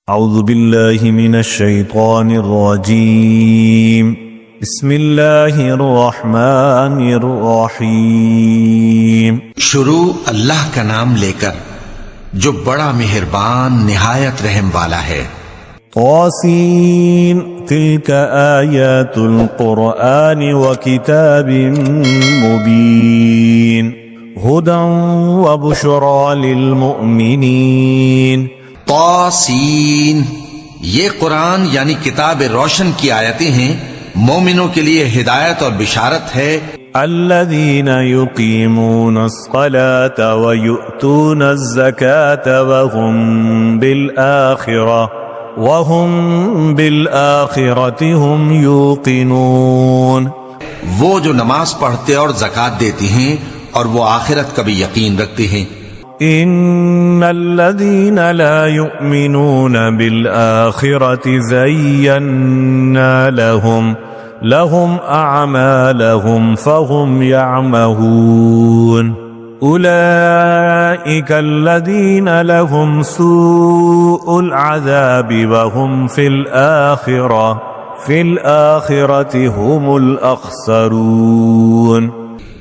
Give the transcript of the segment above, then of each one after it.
اعوذ باللہ من الشیطان الرجیم بسم اللہ الرحمن الرحیم۔ شروع اللہ کا نام لے کر جو بڑا مہربان نہایت رحم والا ہے۔ طاسین تلک آیات القرآن وکتاب مبین ہدی وبشری للمؤمنین۔ طاسین، یہ قرآن یعنی کتاب روشن کی آیتیں ہیں، مومنوں کے لیے ہدایت اور بشارت ہے۔ الذين يقيمون الصلاة ويؤتون الزكاة وهم بالآخرة هم يوقنون۔ وہ جو نماز پڑھتے اور زکوٰۃ دیتی ہیں اور وہ آخرت کا بھی یقین رکھتے ہیں۔ ان الذين لا يؤمنون بالآخرة زينا لهم أعمالهم فهم يعمهون أولئك الذين لهم سوء العذاب وهم في الآخرة هم الأخسرون۔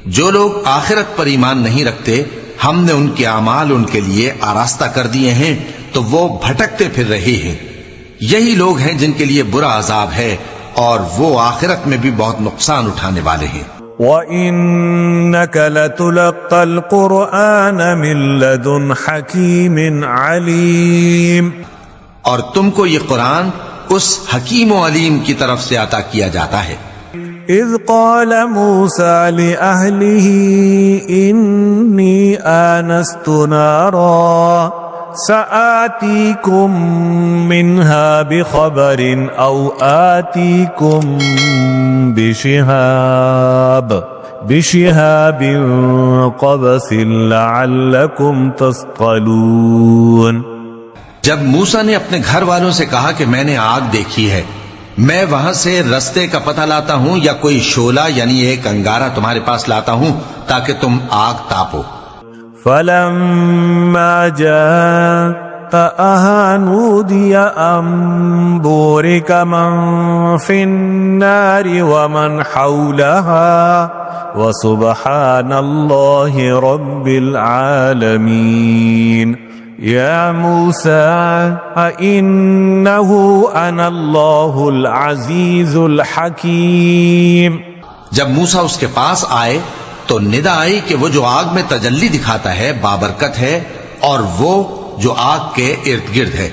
جو لوگ آخرت پر ایمان نہیں رکھتے، ہم نے ان کے اعمال ان کے لیے آراستہ کر دیے ہیں تو وہ بھٹکتے پھر رہے ہیں۔ یہی لوگ ہیں جن کے لیے برا عذاب ہے اور وہ آخرت میں بھی بہت نقصان اٹھانے والے ہیں۔ وَإِنَّكَ لَتُلَقَّى الْقُرْآنَ مِن لَّدُنْ حَكِيمٍ عَلِيمٍ، اور تم کو یہ قرآن اس حکیم و علیم کی طرف سے عطا کیا جاتا ہے۔ اذ قال موسى لأهله إني آنست نارا سآتيكم منها بخبر أو آتيكم بشهاب قبس لعلكم تصطلون۔ جب موسیٰ نے اپنے گھر والوں سے کہا کہ میں نے آگ دیکھی ہے، میں وہاں سے رستے کا پتہ لاتا ہوں یا کوئی شعلہ یعنی ایک انگارہ تمہارے پاس لاتا ہوں تاکہ تم آگ تاپو۔ فلما جاءها نودي أن بورك من في النار ومن حولها وسبحان الله رب العالمين۔ یا موسیٰ اِنَّهُ أَنَا اللَّهُ الْعَزِيزُ الْحَكِيمُ۔ جب موسیٰ اس کے پاس آئے تو ندا آئی کہ وہ جو آگ میں تجلی دکھاتا ہے بابرکت ہے، اور وہ جو آگ کے ارد گرد ہے،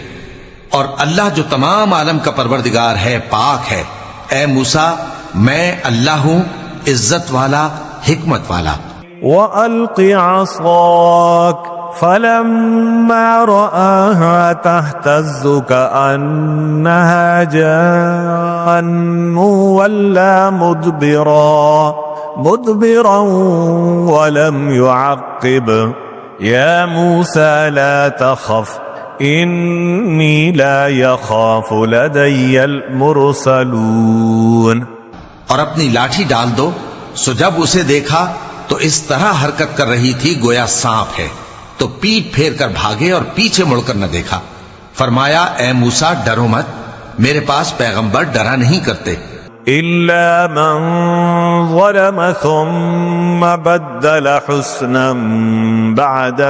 اور اللہ جو تمام عالم کا پروردگار ہے پاک ہے۔ اے موسیٰ، میں اللہ ہوں، عزت والا، حکمت والا۔ وَأَلْقِ عَصَاكَ فلما رآها تهتز كأنها جان ولا مدبرا ولم يعقب يا موسى لا تخف إني لا يخاف لدي المرسلون۔ اور اپنی لاٹھی ڈال دو۔ سو جب اسے دیکھا تو اس طرح حرکت کر رہی تھی گویا سانپ ہے، تو پیٹ پھیر کر بھاگے اور پیچھے مڑ کر نہ دیکھا۔ فرمایا اے موسیٰ ڈرو مت، میرے پاس پیغمبر ڈرا نہیں کرتے۔ إِلَّا مَن ظَلَمَ ثُمَّ بَدَّلَ حُسْنًا بَعْدَ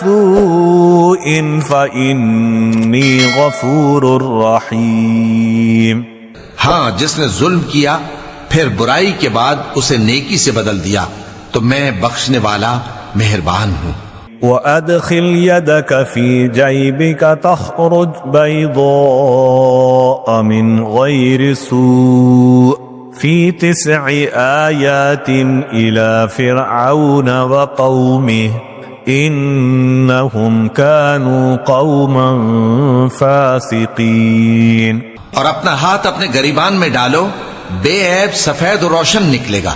سُوءٍ فَإِنِّي غَفُورٌ رَحِيمٌ۔ ہاں، جس نے ظلم کیا پھر برائی کے بعد اسے نیکی سے بدل دیا تو میں بخشنے والا مہربان ہوں۔ وَأَدْخِلْ يَدَكَ فِي جَيْبِكَ تَخْرُجْ بَيْضَاءَ مِنْ غَيْرِ سُوءٍ فِي 9 آيَاتٍ إِلَى فِرْعَوْنَ وَقَوْمِهِ إِنَّهُمْ كَانُوا قَوْمًا فَاسِقِينَ۔ اور اپنا ہاتھ اپنے گریبان میں ڈالو، بے عیب سفید و روشن نکلے گا،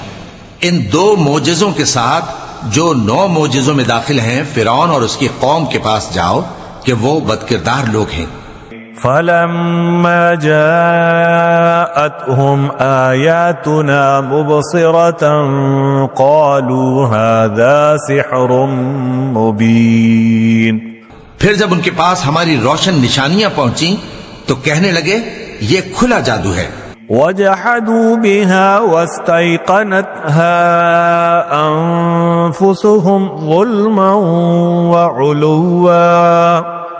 ان 2 معجزوں کے ساتھ جو 9 معجزوں میں داخل ہیں۔ فرعون اور اس کی قوم کے پاس جاؤ کہ وہ بدکردار لوگ ہیں۔ فَلَمَّا جَاءَتْهُمْ آيَاتُنَا مُبْصِرَةً قَالُوا هَذَا سِحْرٌ مُبِينٌ۔ پھر جب ان کے پاس ہماری روشن نشانیاں پہنچیں تو کہنے لگے یہ کھلا جادو ہے. وجحدوا بها واستيقنتها أنفسهم ظلما وعلوا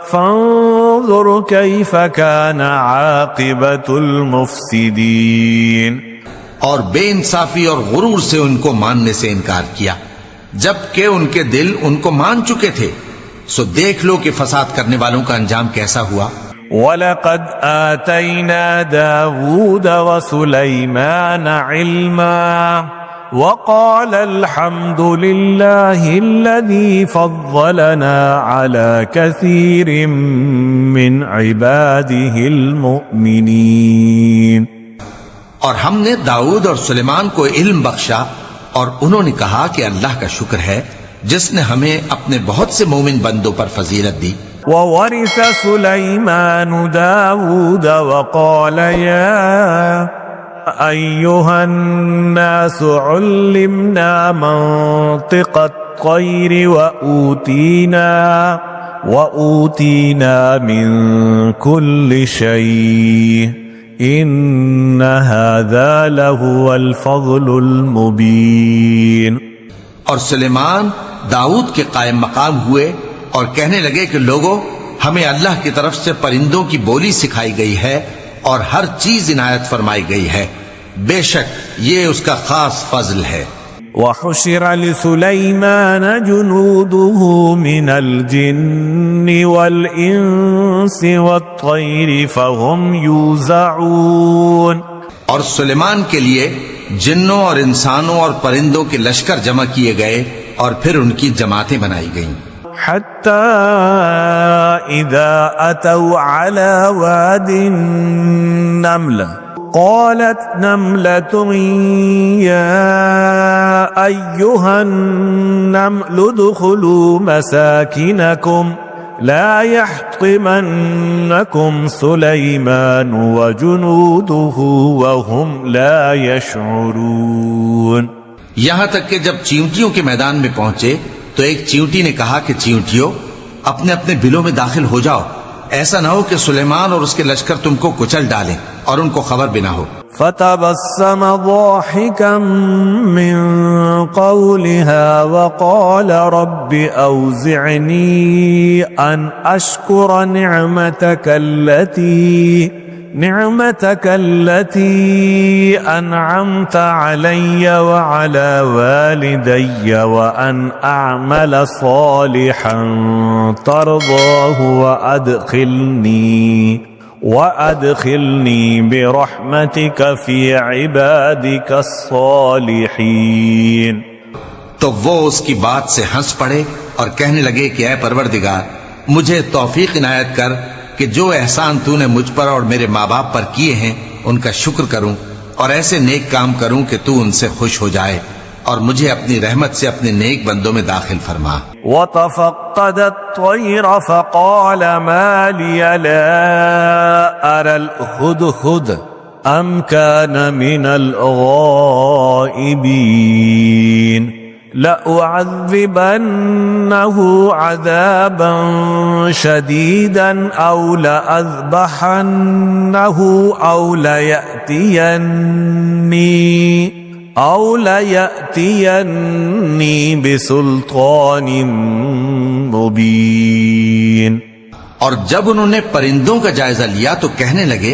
فانظر كيف كان عاقبة المفسدين. اور بے انصافی اور غرور سے ان کو ماننے سے انکار کیا جبکہ ان کے دل ان کو مان چکے تھے. سو دیکھ لو کہ فساد کرنے والوں کا انجام کیسا ہوا. وَلَقَدْ آتَيْنَا دَاوُودَ وَسُلَيْمَانَ عِلْمًا وَقَالَ الْحَمْدُ لِلَّهِ الَّذِي فَضَّلَنَا عَلَى كَثِيرٍ مِّنْ عِبَادِهِ الْمُؤْمِنِينَ. اور ہم نے داؤد اور سلیمان کو علم بخشا اور انہوں نے کہا کہ اللہ کا شکر ہے جس نے ہمیں اپنے بہت سے مومن بندوں پر فضیلت دی. وَوَرِثَ سُلَيْمَانُ دَاوُودَ وَقَالَ يَا أَيُّهَا النَّاسُ عُلِّمْنَا مَنطِقَ الطَّيْرِ وَأُوتِينَا مِن كُلِّ شَيْءٍ إِنَّ هَذَا لَهُوَ الْفَضْلُ الْمُبِينُ. اور سلیمان داؤد کے قائم مقام ہوئے اور کہنے لگے کہ لوگوں ہمیں اللہ کی طرف سے پرندوں کی بولی سکھائی گئی ہے اور ہر چیز عنایت فرمائی گئی ہے. بے شک یہ اس کا خاص فضل ہے. وَحُشِرَ لِسُلَيْمَانَ جُنُودُهُ مِنَ الْجِنِّ وَالْإِنسِ وَالطَّيْرِ فَهُمْ يُوزَعُونَ. اور سلیمان کے لیے جنوں اور انسانوں اور پرندوں کے لشکر جمع کیے گئے اور پھر ان کی جماعتیں بنائی گئیں. حتى إذا أتوا على واد النملة قالت نملة يا أيها النمل ادخلوا مساكنكم لا يحطمنكم سليمان وجنوده وهم لا يشعرون. یہاں تک کہ جب چیونٹیوں کے میدان میں پہنچے تو ایک چیونٹی نے کہا کہ چیونٹیوں اپنے اپنے بلوں میں داخل ہو جاؤ، ایسا نہ ہو کہ سلیمان اور اس کے لشکر تم کو کچل ڈالیں اور ان کو خبر بھی نہ ہو. فتبسم ضاحكا من قولها وقال رب أوزعني أن أشكر نعمتك التي أنعمت علي وعلى والدي وأن أعمل صالحا ترضاه وأدخلني برحمتك في عبادك الصالحين. تو وہ اس کی بات سے ہنس پڑے اور کہنے لگے کہ اے پروردگار مجھے توفیق عنایت کر کہ جو احسان تو نے مجھ پر اور میرے ماں باپ پر کیے ہیں ان کا شکر کروں اور ایسے نیک کام کروں کہ تو ان سے خوش ہو جائے اور مجھے اپنی رحمت سے اپنے نیک بندوں میں داخل فرما. وَتَفَقَّدَ الطَّيْرَ فَقَالَ مَا لِيَ لَا أَرَى الْهُدْهُدَ أَمْ كَانَ مِنَ الْغَائِبِينَ لَأُعَذِّبَنَّهُ عَذَابًا شَدِيدًا أَوْ لَأَذْبَحَنَّهُ أَوْ لَيَأْتِيَنِّي بِسُلْطَانٍ مُبِينٍ. اور جب انہوں نے پرندوں کا جائزہ لیا تو کہنے لگے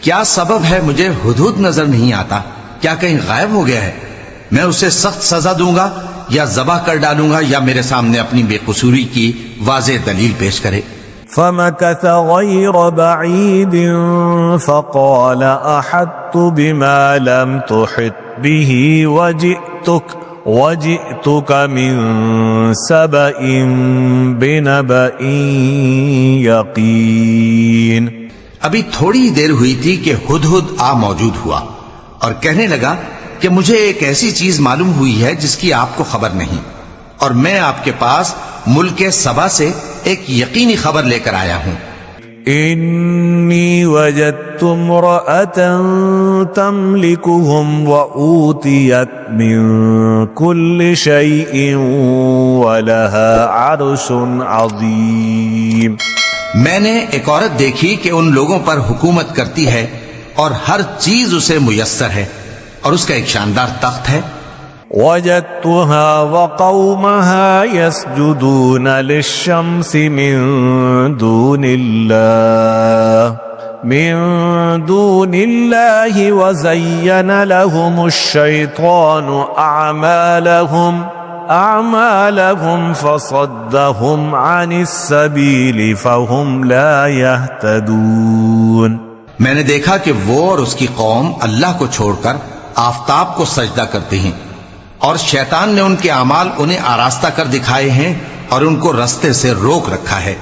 کیا سبب ہے مجھے ہدہد نظر نہیں آتا، کیا کہیں غائب ہو گیا ہے؟ میں اسے سخت سزا دوں گا یا ذبح کر ڈالوں گا یا میرے سامنے اپنی بے قصوری کی واضح دلیل پیش کرے. فمكث غير بعيد فقال أحطت بما لم تحط به وجئتك من سبأ بنبأ يقين. ابھی تھوڑی دیر ہوئی تھی کہ ہدہد آ موجود ہوا اور کہنے لگا کہ مجھے ایک ایسی چیز معلوم ہوئی ہے جس کی آپ کو خبر نہیں، اور میں آپ کے پاس ملک سبا سے ایک یقینی خبر لے کر آیا ہوں. انی وجدت امرأة تملکهم وأوتیت من كل شيء ولها عرش عظیم. میں نے ایک عورت دیکھی کہ ان لوگوں پر حکومت کرتی ہے اور ہر چیز اسے میسر ہے اور اس کا ایک شاندار تخت ہے. وجدتها وقومها يسجدون للشمس من دون الله وزين لهم الشيطان أعمالهم فصدهم عن السبيل فهم لا يهتدون. میں نے دیکھا کہ وہ اور اس کی قوم اللہ کو چھوڑ کر آفتاب کو سجدہ کرتے ہیں اور شیطان نے ان کے اعمال انہیں آراستہ کر دکھائے ہیں اور ان کو رستے سے روک رکھا ہے،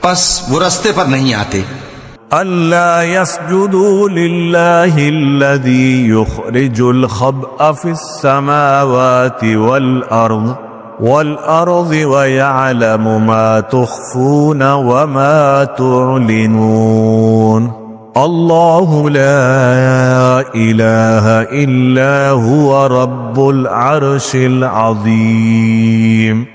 پس وہ رستے پر نہیں آتے. ألا يسجدوا لله الذي يخرج الخبأ في السماوات والأرض ويعلم ما تخفون وما تعلنون. الله لا إله إلا هو رب العرش العظيم.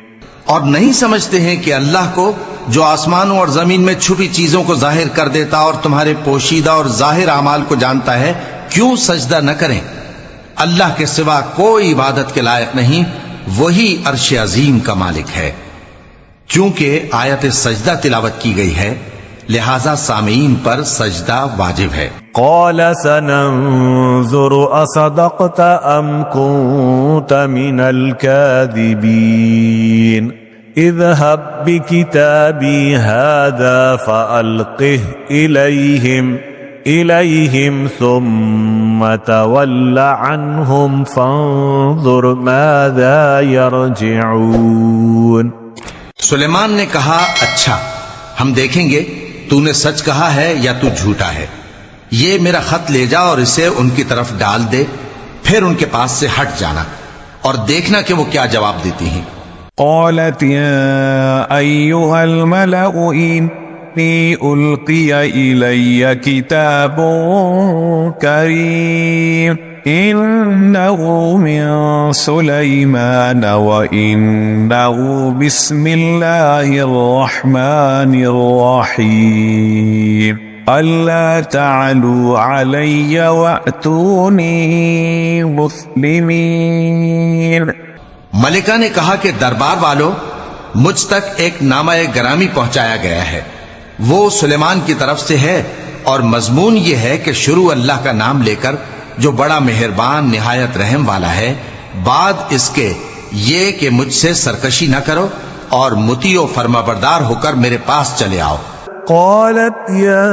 اور نہیں سمجھتے ہیں کہ اللہ کو جو آسمانوں اور زمین میں چھپی چیزوں کو ظاہر کر دیتا اور تمہارے پوشیدہ اور ظاہر اعمال کو جانتا ہے، کیوں سجدہ نہ کریں؟ اللہ کے سوا کوئی عبادت کے لائق نہیں، وہی عرش عظیم کا مالک ہے. چونکہ آیت سجدہ تلاوت کی گئی ہے لہذا سامعین پر سجدہ واجب ہے. قال سننظر أصدقت أم كنت من الكاذبين اذهب بكتابي هذا فألقه إليهم ثم تول عنهم فانظر ماذا يرجعون. سلیمان نے کہا اچھا ہم دیکھیں گے تو نے سچ کہا ہے یا تو جھوٹا ہے. یہ میرا خط لے جا اور اسے ان کی طرف ڈال دے، پھر ان کے پاس سے ہٹ جانا اور دیکھنا کہ وہ کیا جواب دیتی ہیں. قالت يا أيها الملأ إني ألقي إلي كتاب كريم إنه من سليمان وإنه بسم الله الرحمن الرحيم ألا تعلوا علي وأتوني مسلمين. ملکہ نے کہا کہ دربار والو، مجھ تک ایک نامہ گرامی پہنچایا گیا ہے، وہ سلیمان کی طرف سے ہے اور مضمون یہ ہے کہ شروع اللہ کا نام لے کر جو بڑا مہربان نہایت رحم والا ہے، بعد اس کے یہ کہ مجھ سے سرکشی نہ کرو اور مطیع و فرما بردار ہو کر میرے پاس چلے آؤ. قالت يا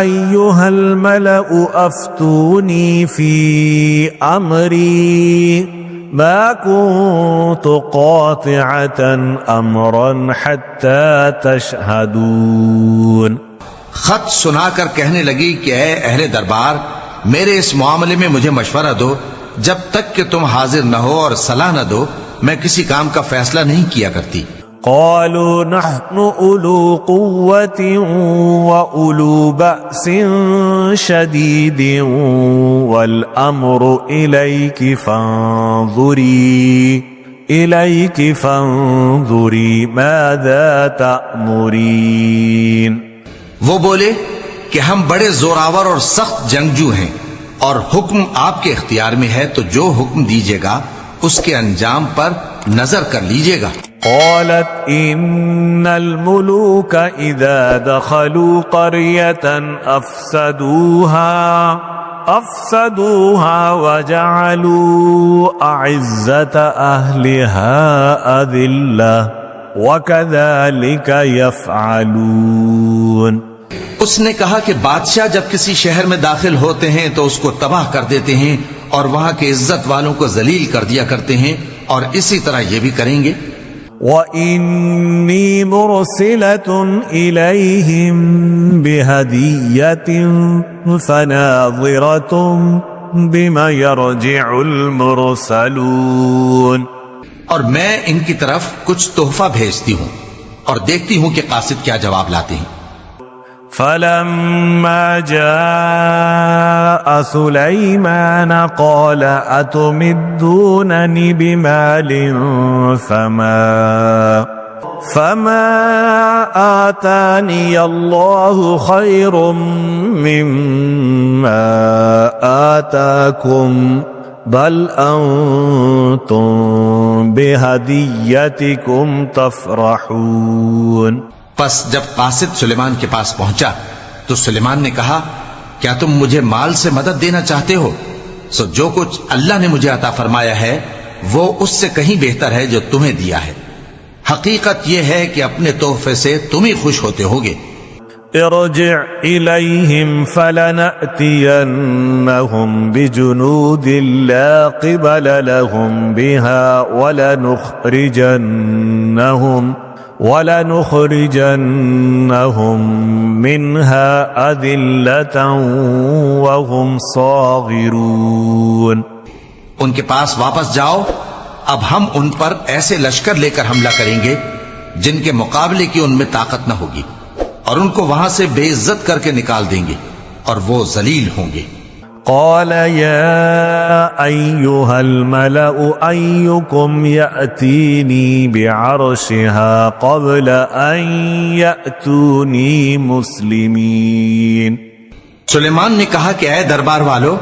أيها الملأ أفتوني في أمري ما كنت قاطعة أمرا حتى تشهدون. خط سنا کر کہنے لگی کہ اے اہل دربار، میرے اس معاملے میں مجھے مشورہ دو، جب تک کہ تم حاضر نہ ہو اور صلاح نہ دو میں کسی کام کا فیصلہ نہیں کیا کرتی. قالوا نحن أولو قوة وأولو بأس شديد والأمر إليك فانظري ماذا تأمرين. وہ بولے کہ ہم بڑے زوراور اور سخت جنگجو ہیں اور حکم آپ کے اختیار میں ہے، تو جو حکم دیجیے گا اس کے انجام پر نظر کر لیجیے گا. قالت إن الملوك إذا دخلوا قرية أفسدوها وجعلوا أعزة أهلها أذلة وكذلك يفعلون. اس نے کہا کہ بادشاہ جب کسی شہر میں داخل ہوتے ہیں تو اس کو تباہ کر دیتے ہیں اور وہاں کے عزت والوں کو ذلیل کر دیا کرتے ہیں، اور اسی طرح یہ بھی کریں گے. وَإِنِّي مُرْسِلَةٌ إِلَيْهِمْ بِهَدِيَّةٍ فَنَاظِرَةٌ بِمَا يَرْجِعُ الْمُرْسَلُونَ. اور میں ان کی طرف کچھ تحفہ بھیجتی ہوں اور دیکھتی ہوں کہ قاصد کیا جواب لاتے ہیں. فَلَمَّا جَاءَ سُلَيْمَانَ قَالَ أَتُمِدُّونَنِ بِمَالٍ فما آتاني الله خير مما آتاكم بل أنتم بهديتكم تفرحون. پس جب قاصد سلیمان کے پاس پہنچا تو سلیمان نے کہا کیا تم مجھے مال سے مدد دینا چاہتے ہو؟ سو جو کچھ اللہ نے مجھے عطا فرمایا ہے وہ اس سے کہیں بہتر ہے جو تمہیں دیا ہے. حقیقت یہ ہے کہ اپنے تحفے سے تم ہی خوش ہوتے ہوگے. ارجع إليهم فلنأتينهم بجنود لا قبل لهم بها ولنخرجنهم منها أذلة وهم صاغرون. ان کے پاس واپس جاؤ، اب ہم ان پر ایسے لشکر لے کر حملہ کریں گے جن کے مقابلے کی ان میں طاقت نہ ہوگی، اور ان کو وہاں سے بے عزت کر کے نکال دیں گے اور وہ ذلیل ہوں گے. قال يا أيها الملأ أيكم يأتيني بعرشها قبل أن يأتوني مسلمين. سلیمان نے کہا کہ اے دربار والو،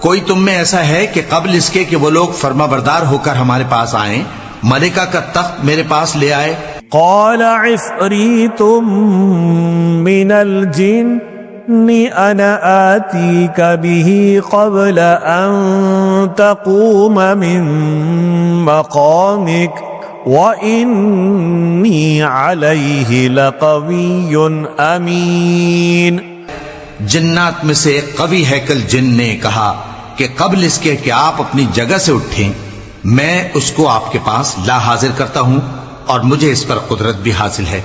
کوئی تم میں ایسا ہے کہ قبل اس کے کہ وہ لوگ فرما بردار ہو کر ہمارے پاس آئیں ملکہ کا تخت میرے پاس لے آئے؟ قال عفريت من الجن أنا آتيك به قبل أن تقوم من مقامك وإني عليه لقوي أمين. جنات میں سے ایک قوی ہیکل جن نے کہا کہ قبل اس کے کہ آپ اپنی جگہ سے اٹھیں میں اس کو آپ کے پاس لا حاضر کرتا ہوں اور مجھے اس پر قدرت بھی حاصل ہے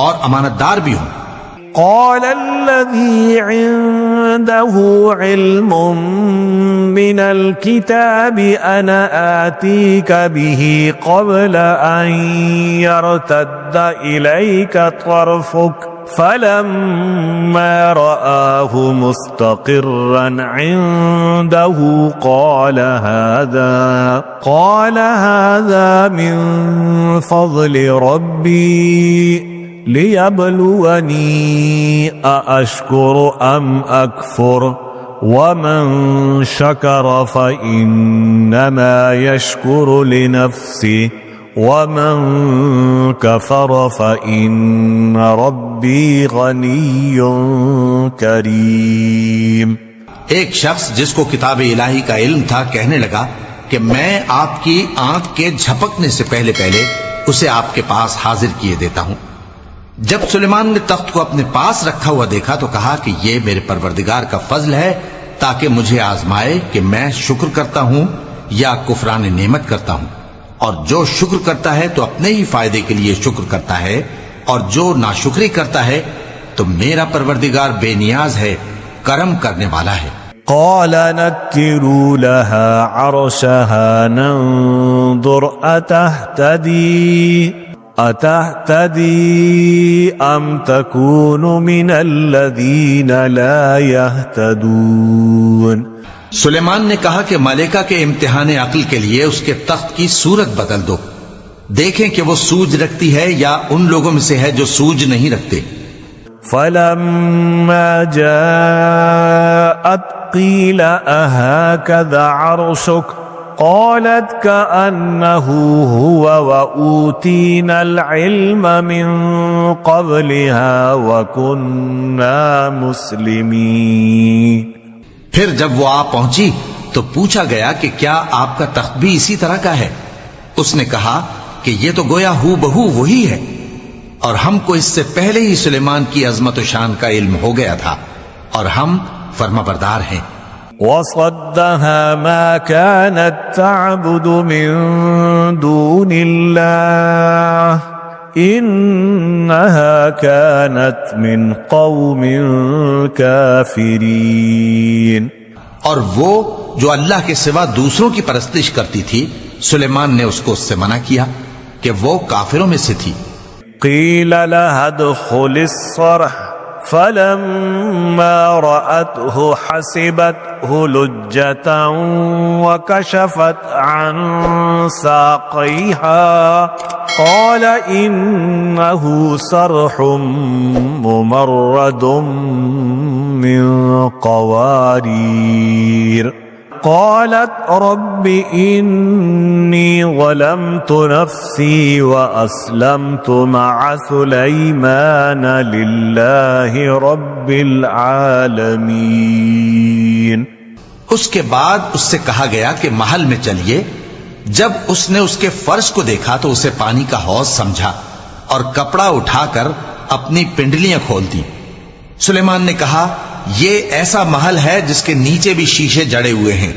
اور امانت دار بھی ہوں. قال الذي عنده علم من الكتاب أنا آتيك به قبل أن يرتد إليك طرفك فلما رآه مستقرا عنده قال هذا من فضل ربي ليبلوني أأشكر أم أكفر ومن شكر فإنما يشكر لنفسه ومن كفر فإن ربي غني كريم. ایک شخص جس کو کتاب الہی کا علم تھا کہنے لگا کہ میں آپ کی آنکھ کے جھپکنے سے پہلے اسے آپ کے پاس حاضر کیے دیتا ہوں. جب سلیمان نے تخت کو اپنے پاس رکھا ہوا دیکھا تو کہا کہ یہ میرے پروردگار کا فضل ہے تاکہ مجھے آزمائے کہ میں شکر کرتا ہوں یا کفران نعمت کرتا ہوں، اور جو شکر کرتا ہے تو اپنے ہی فائدے کے لیے شکر کرتا ہے، اور جو ناشکری کرتا ہے تو میرا پروردگار بے نیاز ہے، کرم کرنے والا ہے. قال نكروا لها عرشها ننظر أتهتدي أم تكون من الذين لا يهتدون. سلیمان نے کہا کہ ملکہ کے امتحان عقل کے لیے اس کے تخت کی صورت بدل دو، دیکھیں کہ وہ سوج رکھتی ہے یا ان لوگوں میں سے ہے جو سوج نہیں رکھتے. فلما جاءت قيل أهكذا عرشك قالت كأنه هو وأوتينا العلم من قبلها وكنا مسلمين. پھر جب وہ آ پہنچی تو پوچھا گیا کہ کیا آپ کا تخت بھی اسی طرح کا ہے؟ اس نے کہا کہ یہ تو گویا ہو بہو وہی ہے، اور ہم کو اس سے پہلے ہی سلیمان کی عظمت و شان کا علم ہو گیا تھا اور ہم فرما بردار ہیں. وصدها ما كانت تعبد من دون الله إنها كانت من قوم كافرين. اور وہ جو اللہ کے سوا دوسروں کی پرستش کرتی تھی سلیمان نے اس کو اس سے منع کیا کہ وہ کافروں میں سے تھی. قيل لها ادخل الصرح فلما رأته حسبته لجة وكشفت عن ساقيها قال إنه صرح ممرد من قوارير قالت رب إني ظلمت نفسي وأسلمت مع سليمان لله رب العالمين. اس کے بعد اس سے کہا گیا کہ محل میں چلیے. جب اس نے اس کے فرش کو دیکھا تو اسے پانی کا حوض سمجھا اور کپڑا اٹھا کر اپنی پنڈلیاں کھول دی. سلیمان نے کہا یہ ایسا محل ہے جس کے نیچے بھی شیشے جڑے ہوئے ہیں.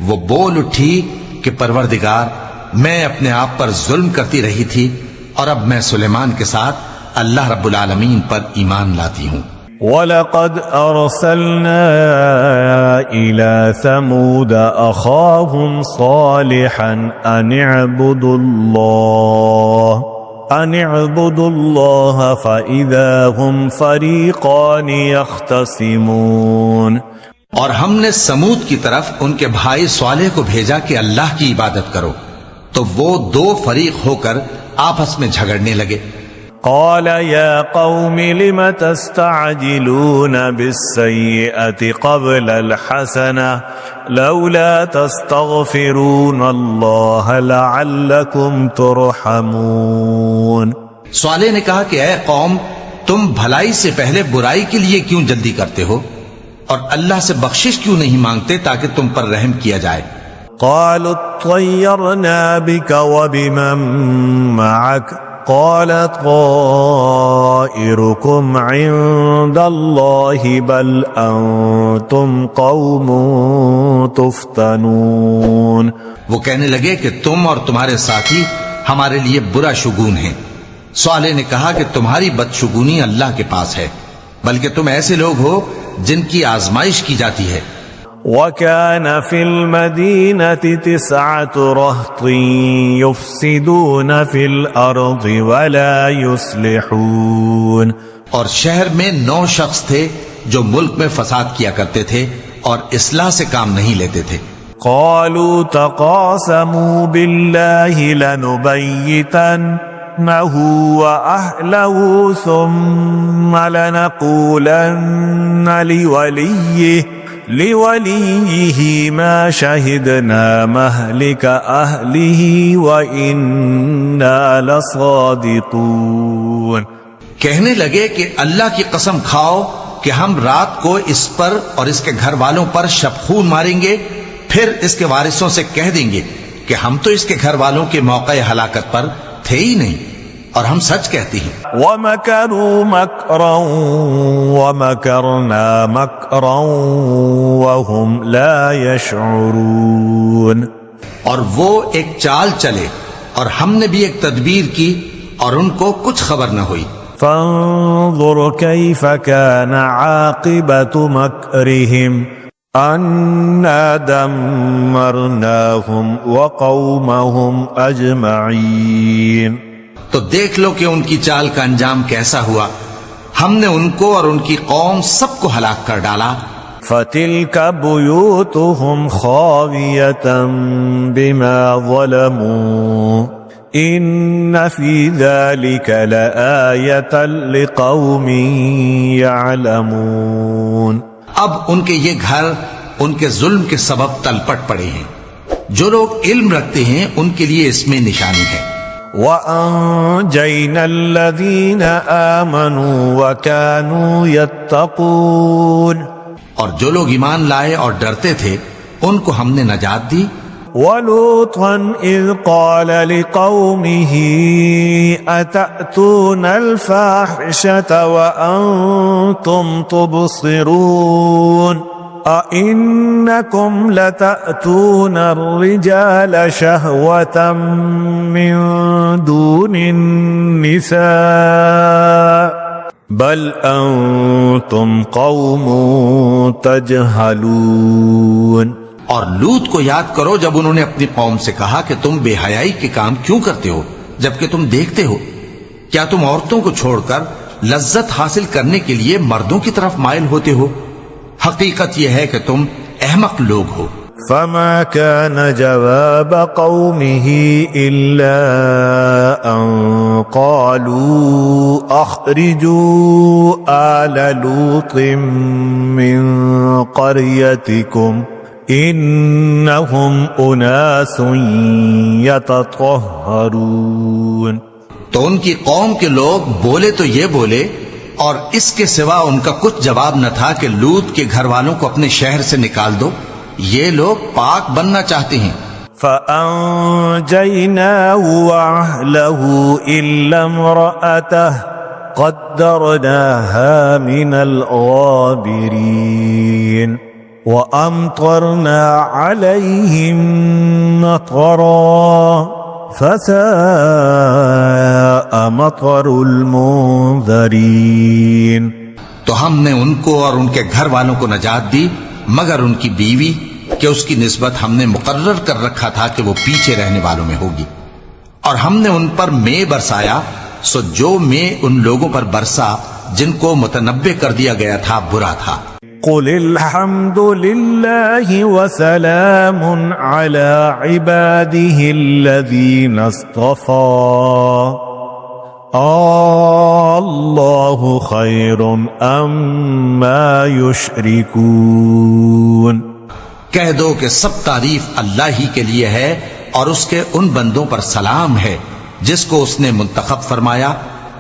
وہ بول اٹھی کہ پروردگار میں اپنے آپ پر ظلم کرتی رہی تھی اور اب میں سلیمان کے ساتھ اللہ رب العالمین پر ایمان لاتی ہوں. وَلَقَدْ أَرْسَلْنَا إِلَى ثَمُودَ أَخَاهُمْ صَالِحًا أَنِ اعْبُدُوا اللَّهَ فَإِذَا هُمْ فَرِيقَانِ يَخْتَصِمُونَ. اور ہم نے سمود کی طرف ان کے بھائی صالح کو بھیجا کہ اللہ کی عبادت کرو تو وہ دو فریق ہو کر آپس میں جھگڑنے لگے. قال يا قوم لم تستعجلون بالسيئة قبل الحسنة لولا تستغفرون الله لعلكم ترحمون. صالح نے کہا کہ اے قوم تم بھلائی سے پہلے برائی کے لیے کیوں جلدی کرتے ہو اور اللہ سے بخشش کیوں نہیں مانگتے تاکہ تم پر رحم کیا جائے. قالوا اطيرنا بك وبمن معك قال طائركم عند الله بل أنتم قوم تفتنون. وہ کہنے لگے کہ تم اور تمہارے ساتھی ہمارے لیے برا شگون ہیں. صالح نے کہا کہ تمہاری بدشگونی اللہ کے پاس ہے بلکہ تم ایسے لوگ ہو جن کی آزمائش کی جاتی ہے. وَكَانَ فِي الْمَدِينَةِ 9 رَهْطٍ يُفْسِدُونَ فِي الْأَرْضِ وَلَا يُصْلِحُونَ. اور شہر میں 9 شخص تھے جو ملک میں فساد کیا کرتے تھے اور اصلاح سے کام نہیں لیتے تھے. قَالُوا تَقَاسَمُوا بِاللَّهِ لَنُبَيِّتَنَّهُ وَأَهْلَهُ ثُمَّ لَنَقُولَنَّ لِوَلِيِّهِ مَا شَهِدْنَا مَهْلِكَ أَهْلِهِ وَإِنَّا لَصَادِقُونَ. کہنے لگے کہ اللہ کی قسم کھاؤ کہ ہم رات کو اس پر اور اس کے گھر والوں پر شبخون ماریں گے پھر اس کے وارثوں سے کہہ دیں گے کہ ہم تو اس کے گھر والوں کے موقع ہلاکت پر تھے ہی نہیں اور ہم سچ کہتے ہیں. وَمَكَرُوا مَكْرًا وَمَكَرْنَا مَكْرًا وَهُمْ لَا يَشْعُرُونَ. اور وہ ایک چال چلے اور ہم نے بھی ایک تدبیر کی اور ان کو کچھ خبر نہ ہوئی. فانظر كيف كان عاقبة مكرهم أنا دمرناهم وقومهم أجمعين. تو دیکھ لو کہ ان کی چال کا انجام کیسا ہوا. ہم نے ان کو اور ان کی قوم سب کو ہلاک کر ڈالا. فتلك بيوتهم خاوية بما ظلموا إن في ذلك لآية لقوم يعلمون. اب ان کے یہ گھر ان کے ظلم کے سبب تلپٹ پڑے ہیں. جو لوگ علم رکھتے ہیں ان کے لیے اس میں نشانی ہے. وَأَنجَيْنَا الَّذِينَ آمَنُوا وَكَانُوا يَتَّقُونَ. اور جو لوگ ایمان لائے اور ڈرتے تھے ان کو ہم نے نجات دی. وَلُوطًا إِذْ قَالَ لِقَوْمِهِ أَتَأْتُونَ الْفَاحِشَةَ وَأَنْتُمْ تُبْصِرُونَ أَإِنَّكُمْ لَتَأْتُونَ الرِّجَالَ شَهْوَةً مِّن دُونِ النِّسَاءِ بَلْ أَنْتُمْ قَوْمٌ تَجْهَلُونَ. اور لوط کو یاد کرو جب انہوں نے اپنی قوم سے کہا کہ تم بے حیائی کے کام کیوں کرتے ہو جبکہ تم دیکھتے ہو. کیا تم عورتوں کو چھوڑ کر لذت حاصل کرنے کے لیے مردوں کی طرف مائل ہوتے ہو؟ حقیقت یہ ہے کہ تم احمق لوگ ہو۔ فما كان جواب قومه إلا أن قالوا أخرجوا آل لوط من قريتكم إنهم أناس يتطهرون۔ تو ان کی قوم کے لوگ بولے تو یہ بولے، اور اس کے سوا ان کا کچھ جواب نہ تھا کہ لوط کے گھر والوں کو اپنے شہر سے نکال دو، یہ لوگ پاک بننا چاہتے ہیں۔ فأنجيناه وأهله إلا امرأته قدرناها من الغابرين وأمطرنا عليهم مطرا فساء مطر المنذرين۔ تو ہم نے ان کو اور ان کے گھر والوں کو نجات دی مگر ان کی بیوی کہ اس کی نسبت ہم نے مقرر کر رکھا تھا کہ وہ پیچھے رہنے والوں میں ہوگی، اور ہم نے ان پر مے برسایا، سو جو مے ان لوگوں پر برسا جن کو متنبع کر دیا گیا تھا برا تھا۔ قل الحمد لله وسلام على عباده الذين اصطفى اللہ خیر اما یشرکون۔ کہہ دو کہ سب تعریف اللہ ہی کے لیے ہے اور اس کے ان بندوں پر سلام ہے جس کو اس نے منتخب فرمایا،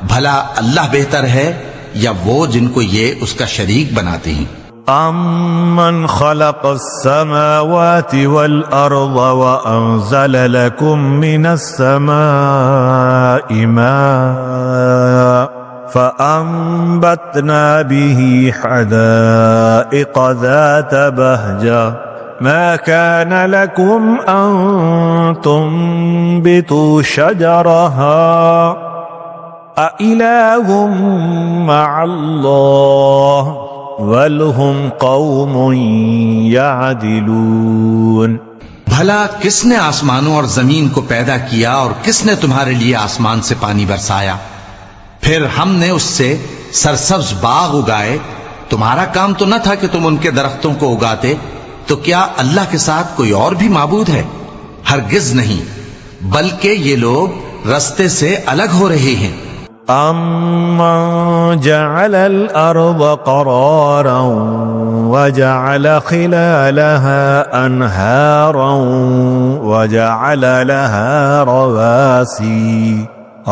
بھلا اللہ بہتر ہے یا وہ جن کو یہ اس کا شریک بناتے ہیں۔ امن خلق السماوات والارض وانزل لكم من السماء ماء فانبتنا به حدائق ذات بهجة ما كان لكم ان تنبتوا شجرها أإله مع الله بل هم قوم يعدلون۔ بھلا کس نے آسمانوں اور زمین کو پیدا کیا اور کس نے تمہارے لیے آسمان سے پانی برسایا؟ پھر ہم نے اس سے سرسبز باغ اگائے، تمہارا کام تو نہ تھا کہ تم ان کے درختوں کو اگاتے، تو کیا اللہ کے ساتھ کوئی اور بھی معبود ہے؟ ہرگز نہیں، بلکہ یہ لوگ رستے سے الگ ہو رہے ہیں۔ أَمَّنْ جَعَلَ الْأَرْضَ قَرَارًا وَجَعَلَ خِلَالَهَا أَنْهَارًا وَجَعَلَ لَهَا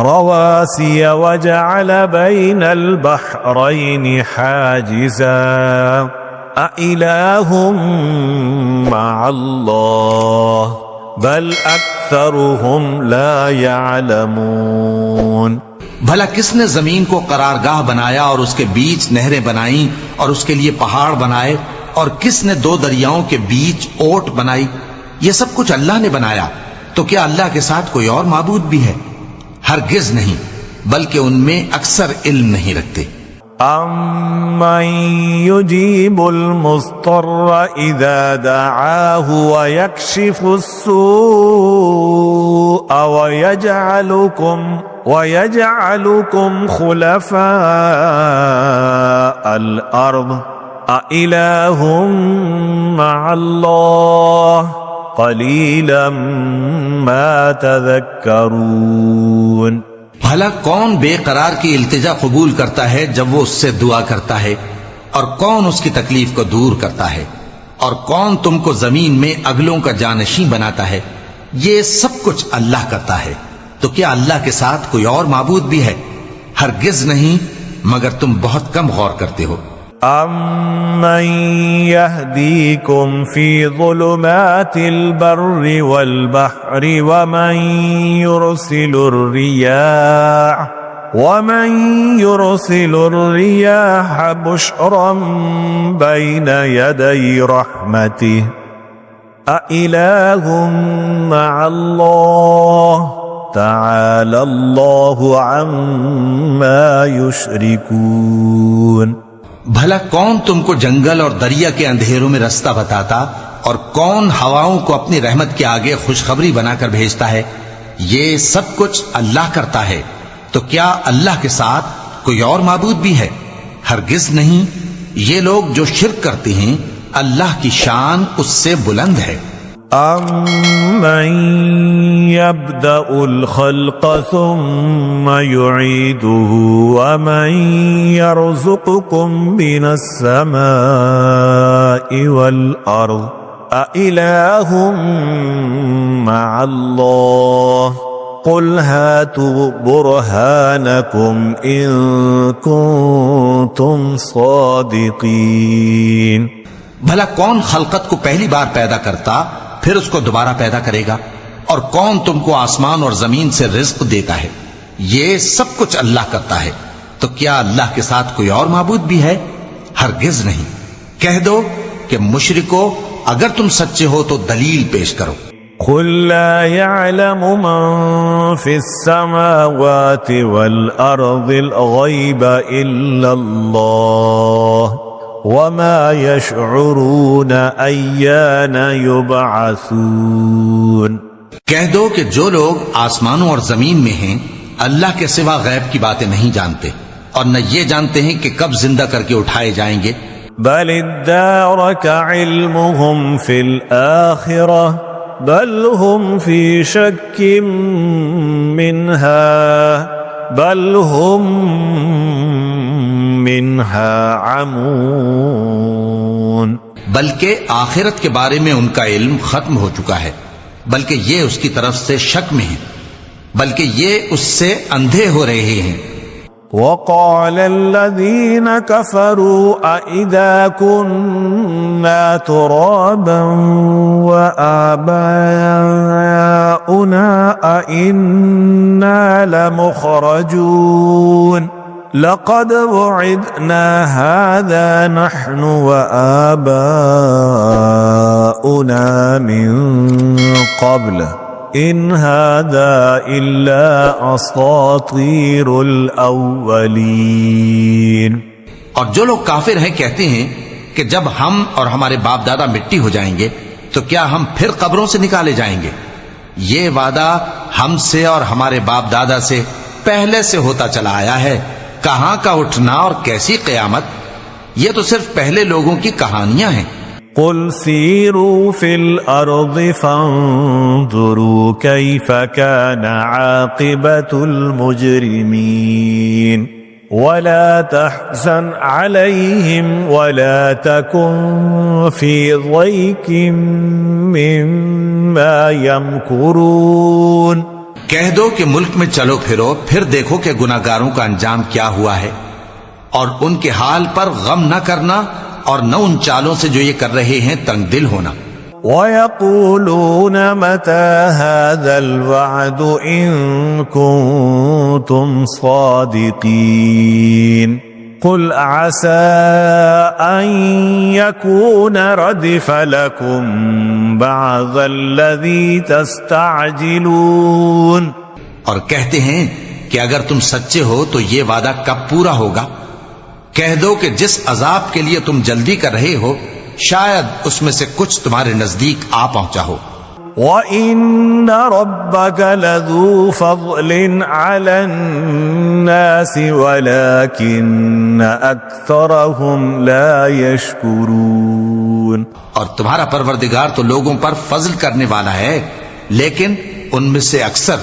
رواسي وَجَعَلَ بَيْنَ الْبَحْرَيْنِ حَاجِزًا أَإِلَٰهٌ مَّعَ اللَّهِ بَلْ أَكْثَرُهُمْ لَا يَعْلَمُونَ۔ بھلا کس نے زمین کو قرارگاہ بنایا اور اس کے بیچ نہریں بنائیں اور اس کے لیے پہاڑ بنائے، اور کس نے دو دریاؤں کے بیچ اوٹ بنائی؟ یہ سب کچھ اللہ نے بنایا، تو کیا اللہ کے ساتھ کوئی اور معبود بھی ہے؟ ہرگز نہیں، بلکہ ان میں اکثر علم نہیں رکھتے۔ أَمَّن يُجِيبُ الْمُضْطَرَّ إِذَا دَعَاهُ وَيَكْشِفُ السُّوءَ وَيَجْعَلُكُمْ خُلَفَاءَ الْأَرْضِ أَإِلَٰهٌ مَّعَ اللَّهِ قَلِيلًا مَّا تَذَكَّرُونَ۔ بھلا کون بے قرار کی التجا قبول کرتا ہے جب وہ اس سے دعا کرتا ہے، اور کون اس کی تکلیف کو دور کرتا ہے، اور کون تم کو زمین میں اگلوں کا جانشین بناتا ہے؟ یہ سب کچھ اللہ کرتا ہے، تو کیا اللہ کے ساتھ کوئی اور معبود بھی ہے؟ ہرگز نہیں، مگر تم بہت کم غور کرتے ہو۔ أَمَّن يَهْدِيكُمْ فِي ظُلُمَاتِ الْبَرِّ وَالْبَحْرِ وَمَن يُرْسِلُ الرِّيَاحَ بُشْرًا بَيْنَ يَدَيْ رَحْمَتِهِ أَإِلَٰهٌ مَّعَ اللَّهِ تَعَالَى اللَّهُ عَمَّا يُشْرِكُونَ۔ بھلا کون تم کو جنگل اور دریا کے اندھیروں میں رستہ بتاتا، اور کون ہواؤں کو اپنی رحمت کے آگے خوشخبری بنا کر بھیجتا ہے؟ یہ سب کچھ اللہ کرتا ہے، تو کیا اللہ کے ساتھ کوئی اور معبود بھی ہے؟ ہرگز نہیں. یہ لوگ جو شرک کرتے ہیں اللہ کی شان اس سے بلند ہے. أَمَّن يَبْدَأُ الْخَلْقَ ثُمَّ يُعِيدُهُ وَمَن يَرْزُقُكُم مِّنَ السَّمَاءِ وَالْأَرْضِ أَإِلَٰهٌ مَّعَ اللَّهِ قُلْ هَاتُوا بُرْهَانَكُمْ إِن كُنتُمْ صَادِقِينَ. بھلا کون خلقت کو پہلی بار پیدا کرتا پھر اس کو دوبارہ پیدا کرے گا؟ اور کون تم کو آسمان اور زمین سے رزق دیتا ہے؟ یہ سب کچھ اللہ کرتا ہے. تو کیا اللہ کے ساتھ کوئی اور معبود بھی ہے؟ ہرگز نہیں. کہہ دو کہ مشرکو اگر تم سچے ہو تو دلیل پیش کرو. قل لا يعلم من في السماوات والأرض الغيب إلا الله وما يشعرون أيان يبعثون. کہہ دو کہ جو لوگ آسمانوں اور زمین میں ہیں اللہ کے سوا غیب کی باتیں نہیں جانتے اور نہ یہ جانتے ہیں کہ کب زندہ کر کے اٹھائے جائیں گے. بل ادارك علمهم في الآخرة بل هم في شك منها بل هم منها عمون. بلکہ آخرت کے بارے میں ان کا علم ختم ہو چکا ہے، بلکہ یہ اس کی طرف سے شک میں ہیں، بلکہ یہ اس سے اندھے ہو رہے ہیں. وقال الذين كفروا أإذا كنا ترابا وآباؤنا أإنا لمخرجون لقد وعدنا هذا نحن وآباؤنا من قبل إن هذا إلا أساطير الأولين. اور جو لوگ کافر ہیں کہتے ہیں کہ جب ہم اور ہمارے باپ دادا مٹی ہو جائیں گے تو کیا ہم پھر قبروں سے نکالے جائیں گے؟ یہ وعدہ ہم سے اور ہمارے باپ دادا سے پہلے سے ہوتا چلا آیا ہے. کہاں کا اٹھنا اور کیسی قیامت؟ یہ تو صرف پہلے لوگوں کی کہانیاں ہیں. قل سیروا فی الارض فانظروا کیف کان عاقبۃ المجرمین ولا تحزن علیہم ولا تکن فی ضیق مما یمکرون. کہہ دو کہ ملک میں چلو پھرو پھر دیکھو کہ گناہگاروں کا انجام کیا ہوا ہے، اور ان کے حال پر غم نہ کرنا اور نہ ان چالوں سے جو یہ کر رہے ہیں تنگ دل ہونا. وَيَقُولُونَ مَتَى هَذَا الْوَعْدُ إِن كُنتُمْ صَادِقِينَ قُلْ عَسَىٰ أَن يَكُونَ رَدِفَ لَكُمْ بَعْضَ الَّذِي تَسْتَعْجِلُونَ. اور کہتے ہیں کہ اگر تم سچے ہو تو یہ وعدہ کب پورا ہوگا؟ کہہ دو کہ جس عذاب کے لیے تم جلدی کر رہے ہو شاید اس میں سے کچھ تمہارے نزدیک آ پہنچا ہو. وَإِنَّ رَبَّكَ لَذُو فَضْلٍ عَلَى النَّاسِ وَلَكِنَّ أَكْثَرَهُمْ لَا يَشْكُرُونَ. اور تمہارا پروردگار تو لوگوں پر فضل کرنے والا ہے لیکن ان میں سے اکثر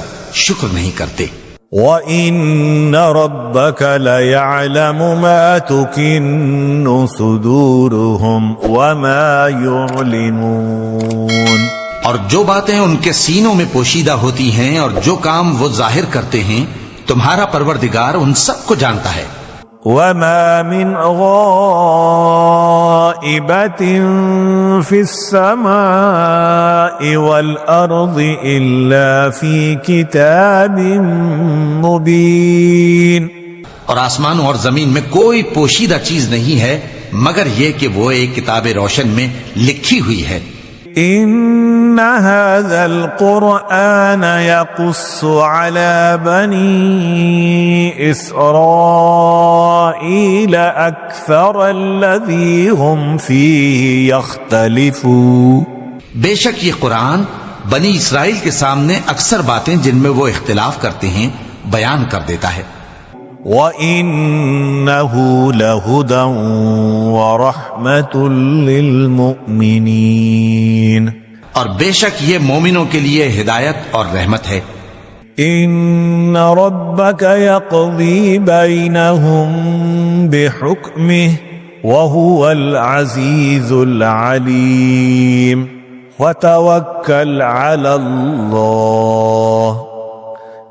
شکر نہیں کرتے. وَإِنَّ رَبَّكَ لَيَعْلَمُ مَا تُكِنُّ صُدُورُهُمْ وَمَا يُعْلِنُونَ. اور جو باتیں ان کے سینوں میں پوشیدہ ہوتی ہیں اور جو کام وہ ظاہر کرتے ہیں تمہارا پروردگار ان سب کو جانتا ہے. وَمَا مِنْ غَائِبَةٍ فِي السَّمَاءِ وَالْأَرْضِ إِلَّا فِي كِتَابٍ مُبِينٍ. اور آسمانوں اور زمین میں کوئی پوشیدہ چیز نہیں ہے مگر یہ کہ وہ ایک کتاب روشن میں لکھی ہوئی ہے. إن هذا القرآن يقص على بني إسرائيل أكثر الذي هم فيه يختلفون. بے شک یہ قرآن بنی اسرائیل کے سامنے اکثر باتیں جن میں وہ اختلاف کرتے ہیں بیان کر دیتا ہے. وَإِنَّهُ لَهُدًى وَرَحْمَةٌ لِّلْمُؤْمِنِينَ اور بے شک یہ مومنوں کے لیے ہدایت اور رحمت ہے۔ إِنَّ رَبَّكَ يَقْضِي بَيْنَهُم بِحُكْمِهِ وَهُوَ الْعَزِيزُ الْعَلِيمُ وَتَوَكَّلْ عَلَى اللَّهِ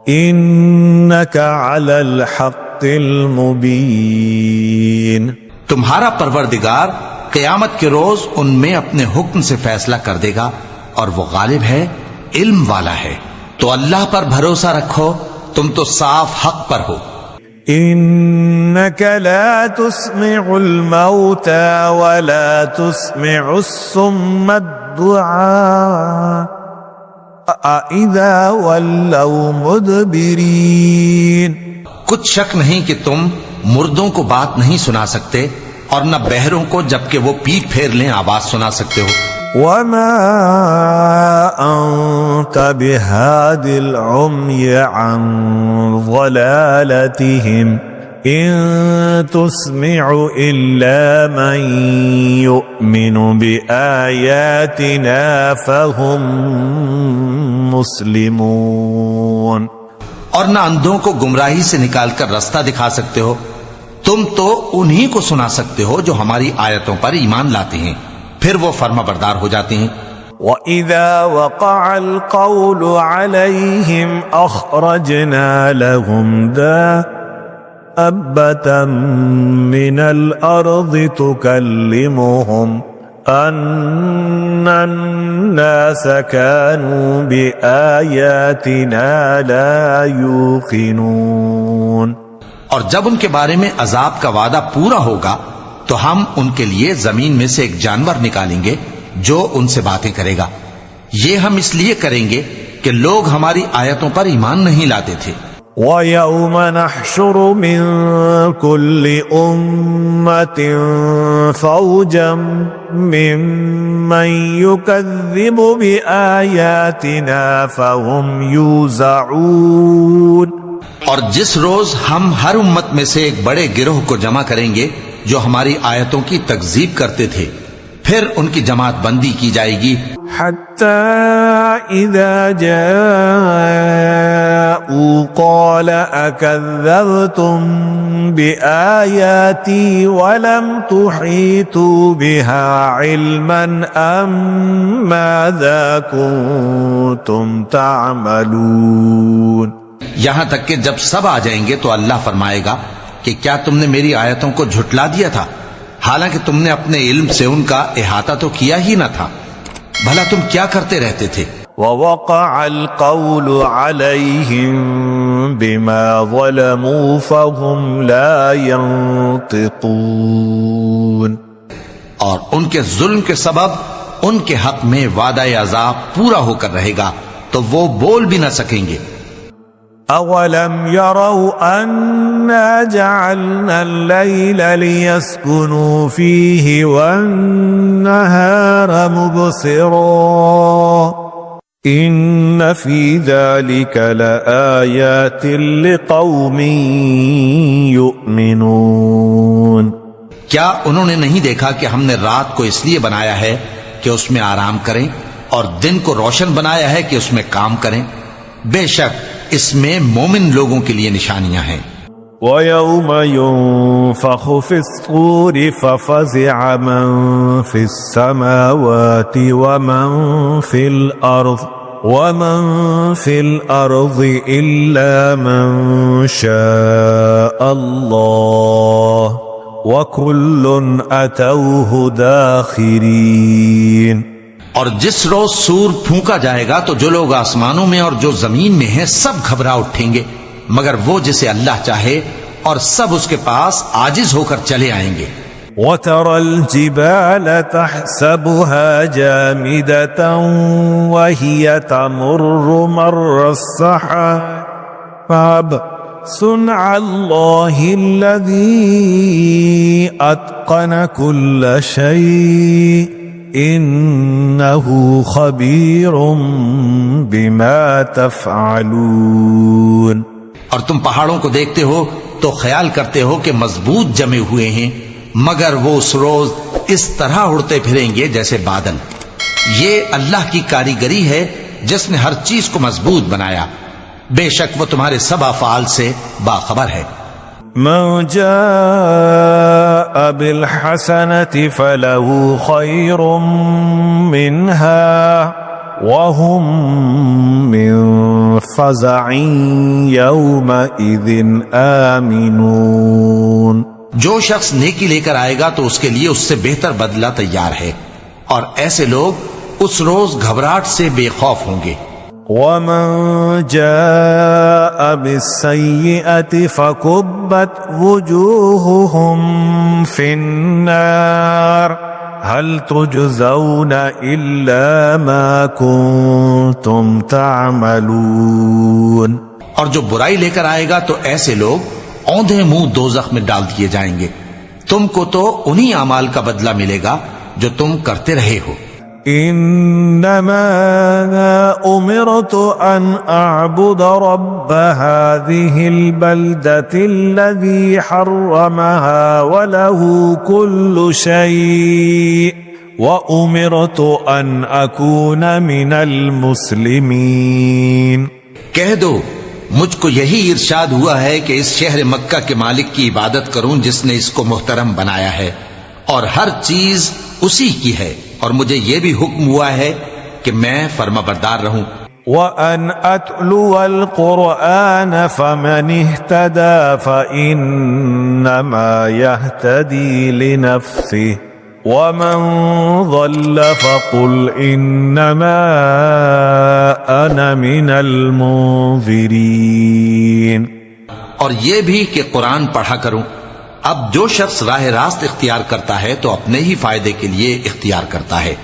إِنَّكَ عَلَى الْحَقِّ الْمُبِينِ۔ تمہارا پروردگار قیامت کے روز ان میں اپنے حکم سے فیصلہ کر دے گا اور وہ غالب ہے، علم والا ہے۔ تو اللہ پر بھروسہ رکھو، تم تو صاف حق پر ہو۔ إنك لا تسمع الموتى ولا تسمع الصم الدعاء إذا ولوا مدبرين۔ کچھ شک نہیں کہ تم مردوں کو بات نہیں سنا سکتے اور نہ بہروں کو جبکہ وہ پیٹ پھیر لیں آواز سنا سکتے ہو۔ وما أنت بهاد العمي عن ضلالتهم إن تسمع إلا من يؤمن بآياتنا فهم مسلمون۔ اور نہ اندھوں کو گمراہی سے نکال کر رستہ دکھا سکتے ہو، تم تو انہی کو سنا سکتے ہو جو ہماری آیتوں پر ایمان لاتے ہیں، پھر وہ فرما بردار ہو جاتے ہیں۔ وَإِذَا وَقَعَ الْقَوْلُ عَلَيْهِمْ أَخْرَجْنَا لَهُمْ دَابَّةً مِّنَ الْأَرْضِ تُكَلِّمُهُمْ أَنَّ النَّاسَ كَانُوا بِآيَاتِنَا لَا يُوقِنُونَ۔ اور جب ان کے بارے میں عذاب کا وعدہ پورا ہوگا تو ہم ان کے لیے زمین میں سے ایک جانور نکالیں گے جو ان سے باتیں کرے گا۔ یہ ہم اس لیے کریں گے کہ لوگ ہماری آیتوں پر ایمان نہیں لاتے تھے۔ وَيَوْمَ نَحْشُرُ مِن كُلِّ أُمَّةٍ فَوْجًا مِّمَّن يُكَذِّبُ بِآيَاتِنَا فَهُمْ يُوزَعُونَ۔ اور جس روز ہم ہر امت میں سے ایک بڑے گروہ کو جمع کریں گے جو ہماری آیتوں کی تکذیب کرتے تھے، پھر ان کی جماعت بندی کی جائے گی۔ حتى إذا جاءوا قال أكذبتم بآياتي ولم تحيطوا بها علما أم ماذا كنتم تعملون۔ یہاں تک کہ جب سب آ جائیں گے تو اللہ فرمائے گا کہ کیا تم نے میری آیتوں کو جھٹلا دیا تھا، حالانکہ تم نے اپنے علم سے ان کا احاطہ تو کیا ہی نہ تھا، بھلا تم کیا کرتے رہتے تھے۔ ووقع القول عليهم بما ظلموا فهم لا ينطقون۔ اور ان کے ظلم کے سبب ان کے حق میں وعدہ عذاب پورا ہو کر رہے گا تو وہ بول بھی نہ سکیں گے۔ أَوَلَمْ يَرَوْا أَنَّا جَعَلْنَا اللَّيْلَ لِيَسْكُنُوا فِيهِ وَالنَّهَارَ مُبْصِرًا إِنَّ فِي ذَلِكَ لَآيَاتٍ لِقَوْمٍ يُؤْمِنُونَ۔ کیا انہوں نے نہیں دیکھا کہ ہم نے رات کو اس لیے بنایا ہے کہ اس میں آرام کریں اور دن کو روشن بنایا ہے کہ اس میں کام کریں؟ بے شک اس میں مومن لوگوں کے لیے نشانیاں ہیں۔ وَيَوْمَ يُنفَخُ فِي الصُّورِ فَفَزِعَ مَن فِي السَّمَاوَاتِ وَمَن فِي الْأَرْضِ إِلَّا مَن شَاءَ اللَّهُ وَكُلٌّ أَتَوْهُ دَاخِرِينَ۔ اور جس روز سور پھونکا جائے گا تو جو لوگ آسمانوں میں اور جو زمین میں ہیں سب گھبرا اٹھیں گے مگر وہ جسے اللہ چاہے، اور سب اس کے پاس عاجز ہو کر چلے آئیں گے۔ وَتَرَى الْجِبَالَ تَحْسَبُهَا جَامِدَةً وَهِيَ تَمُرُّ مَرَّ السَّحَابِ صُنْعَ اللَّهِ الَّذِي أَتْقَنَ كُلَّ شَيْءٍ إِنَّهُ خَبِيرٌ بِمَا تَفْعَلُونَ۔ اور تم پہاڑوں کو دیکھتے ہو تو خیال کرتے ہو کہ مضبوط جمے ہوئے ہیں، مگر وہ اس روز اس طرح اڑتے پھریں گے جیسے بادل۔ یہ اللہ کی کاریگری ہے جس نے ہر چیز کو مضبوط بنایا، بے شک وہ تمہارے سب افعال سے باخبر ہے۔ من جاء بالحسنة فله خير منها وهم من فزع يومئذ آمنون۔ جو شخص نیکی لے کر آئے گا تو اس کے لیے اس سے بہتر بدلہ تیار ہے، اور ایسے لوگ اس روز گھبراہٹ سے بے خوف ہوں گے۔ ومن جاء بالسيئة فكبت وجوههم في النار هل تجزون إلا ما كنتم تعملون۔ اور جو برائی لے کر آئے گا تو ایسے لوگ اوندھے منہ دوزخ میں ڈال دیے جائیں گے، تم کو تو انہی اعمال کا بدلہ ملے گا جو تم کرتے رہے ہو۔ انما امرت ان اعبد رب هذه البلدة الذي حرمها وله كل شيء وامرت ان اكون من المسلمين۔ کہہ دو مجھ کو یہی ارشاد ہوا ہے کہ اس شہر مکہ کے مالک کی عبادت کروں جس نے اس کو محترم بنایا ہے، اور ہر چیز اسی کی ہے، اور مجھے یہ بھی حکم ہوا ہے کہ میں فرما بردار رہوں۔ وَأَنْ أَتْلُوَ الْقُرْآنَ فَمَنِ اهْتَدَى فَإِنَّمَا يَهْتَدِي لِنَفْسِهِ وَمَنْ ضَلَّ فَقُلْ إِنَّمَا أَنَا مِنَ الْمُنذِرِينَ۔ اور یہ بھی کہ قرآن پڑھا کروں۔ اب جو شخص راہ راست اختیار کرتا ہے تو اپنے ہی فائدے کے لیے اختیار کرتا ہے،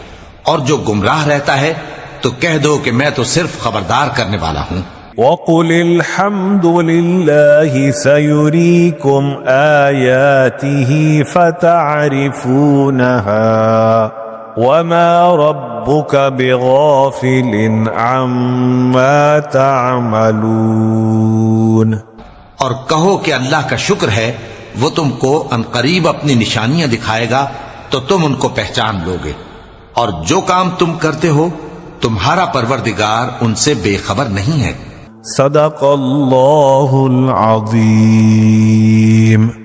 اور جو گمراہ رہتا ہے تو کہہ دو کہ میں تو صرف خبردار کرنے والا ہوں۔ وَقُلِ الْحَمْدُ لِلَّهِ سَيُرِيكُمْ آيَاتِهِ فَتَعْرِفُونَهَا وَمَا رَبُّكَ بِغَافِلٍ عَمَّا تَعْمَلُونَ۔ اور کہو کہ اللہ کا شکر ہے، وہ تم کو عنقریب اپنی نشانیاں دکھائے گا تو تم ان کو پہچان لو گے، اور جو کام تم کرتے ہو تمہارا پروردگار ان سے بے خبر نہیں ہے۔ صدق اللہ العظیم۔